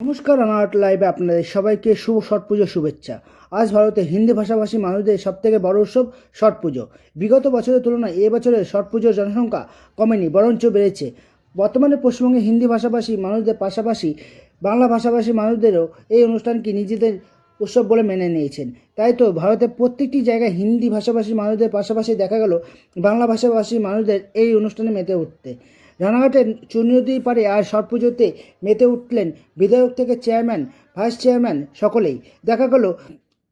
নমস্কার, রানাঘাট লাইভে আপনাদের সবাইকে শুভ ছট পুজোর শুভেচ্ছা। আজ ভারতে হিন্দি ভাষাভাষী মানুষদের সবথেকে বড় উৎসব ছট পুজো। বিগত বছরের তুলনায় এবছরে ছট পুজোর জনসংখ্যা কমেনি, বরঞ্চ বেড়েছে। বর্তমানে পশ্চিমবঙ্গে হিন্দি ভাষাভাষী মানুষদের পাশাপাশি বাংলা ভাষাভাষী মানুষদেরও এই অনুষ্ঠানকে নিজেদের উৎসব বলে মেনে নিয়েছেন। তাই তো ভারতের প্রত্যেকটি জায়গায় হিন্দি ভাষাভাষী মানুষদের পাশাপাশি দেখা গেল বাংলা ভাষাভাষী মানুষদের এই অনুষ্ঠানে মেতে উঠতে। রানাঘাটের চূর্ণী নদীর পাড়ে আর ছট পুজোতে মেতে উঠলেন বিধায়ক থেকে চেয়ারম্যান, ভাইস চেয়ারম্যান সকলেই। দেখা গেল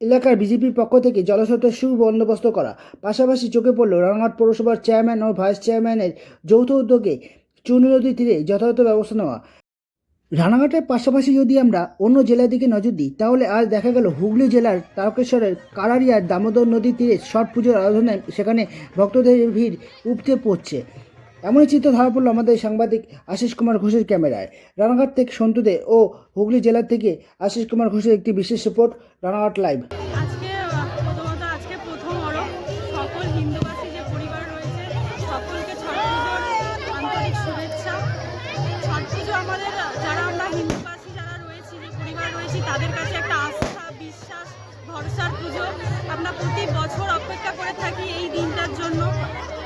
এলাকার বিজেপির পক্ষ থেকে জলস্রোতের সুবন্দোবস্ত করা, পাশাপাশি চোখে পড়ল রানাঘাট পৌরসভার চেয়ারম্যান ও ভাইস চেয়ারম্যানের যৌথ উদ্যোগে চূর্ণী নদীর তীরে যথাযথ ব্যবস্থা নেওয়া। রানাঘাটের পাশাপাশি যদি আমরা অন্য জেলার দিকে নজর দিই, তাহলে আজ দেখা গেল হুগলি জেলার তারকেশ্বরের কারারিয়ার দামোদর নদীর তীরে ছট পুজোর আরাধনায় সেখানে ভক্তদের ভিড় উপচে পড়ছে। এমনই চিত্র ধরা পড়ল আমাদের সাংবাদিক আশিস কুমার ঘোষের ক্যামেরায়। রানাঘাট থেকে সন্তু দে ও হুগলি জেলা থেকে আশিস কুমার ঘোষের একটি বিশেষ রিপোর্ট, রানাঘাট লাইভ। আজকে প্রথম অরব সকল হিন্দুবাসী যে পরিবার রয়েছে সকলকে ছট পুজোর আন্তরিক শুভেচ্ছা। ছট পুজো আমাদের যারা আমরা হিন্দুবাসী যারা রয়েছি, যে পরিবার রয়েছি, তাদের কাছে একটা আস্থা, বিশ্বাস, ভরসার পুজো। আমরা প্রতি বছর অপেক্ষা করে থাকি এই দিনটার জন্য।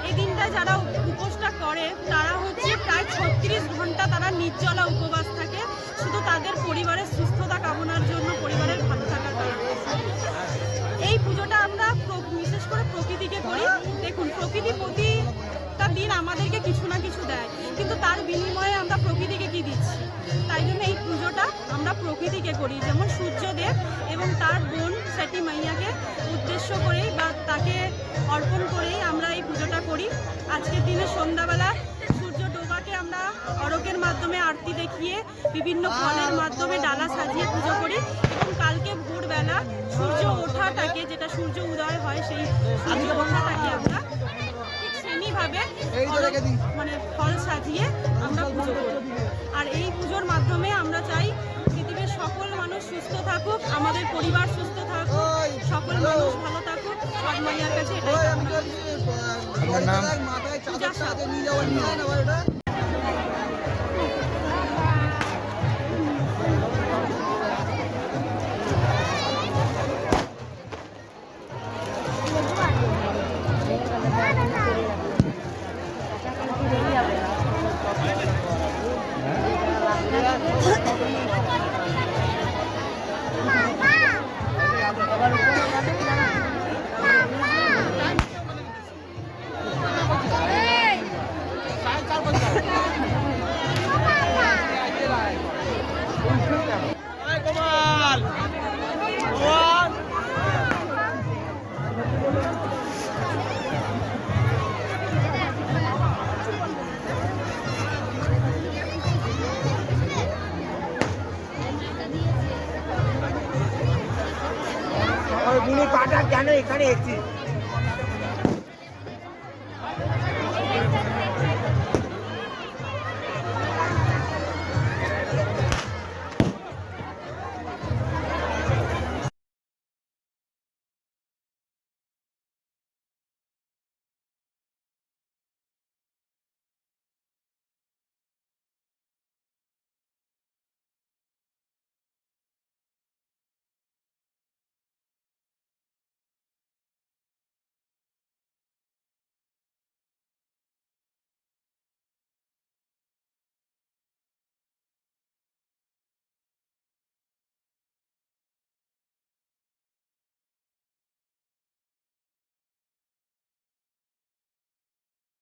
এই দিনটা যারা উপোসটা করে তারা হচ্ছে প্রায় 36 ঘন্টা তারা নির্জলা উপবাস থাকে, শুধু তাদের পরিবারের সুস্থতা কামনার জন্য, পরিবারের ভালো থাকার কারণে। এই পুজোটা আমরা বিশেষ করে প্রকৃতিকে করি। দেখুন, প্রকৃতি প্রতিটা দিন আমাদেরকে কিছু না কিছু দেয়, কিন্তু তার বিনিময়ে আমরা প্রকৃতিকে কি দিচ্ছি? তাই জন্য এই পুজোটা আমরা প্রকৃতিকে করি, যেমন সূর্যদেব এবং তার বোন সেটি মাইয়াকে উদ্দেশ্য করেই বা তাকে অর্পণ করেই আমরা এই পুজোটা করি। আজকের দিনে সন্ধ্যাবেলা সূর্য ডোবাকে আমরা অরকের মাধ্যমে আরতি দেখিয়ে বিভিন্ন ফলের মাধ্যমে ডালা সাজিয়ে পুজো করি, এবং কালকে ভোরবেলা সূর্য ওঠাটাকে, যেটা সূর্য উদয় হয়, সেই সূর্য ওঠাটাকে আমরা ঠিক সেমনিভাবে মানে ফল সাজিয়ে আমরা পুজো করি। আর এই পুজোর মাধ্যমে আমরা চাই পৃথিবীর সকল মানুষ সুস্থ থাকুক, আমাদের পরিবার সুস্থ থাকুক, সকল মানুষ ভালো থাকুক। ছট মাইয়ার কাছে এটাই কামনা করি। পূজা বুড়ি পাটা কেন এখানে এসেছি?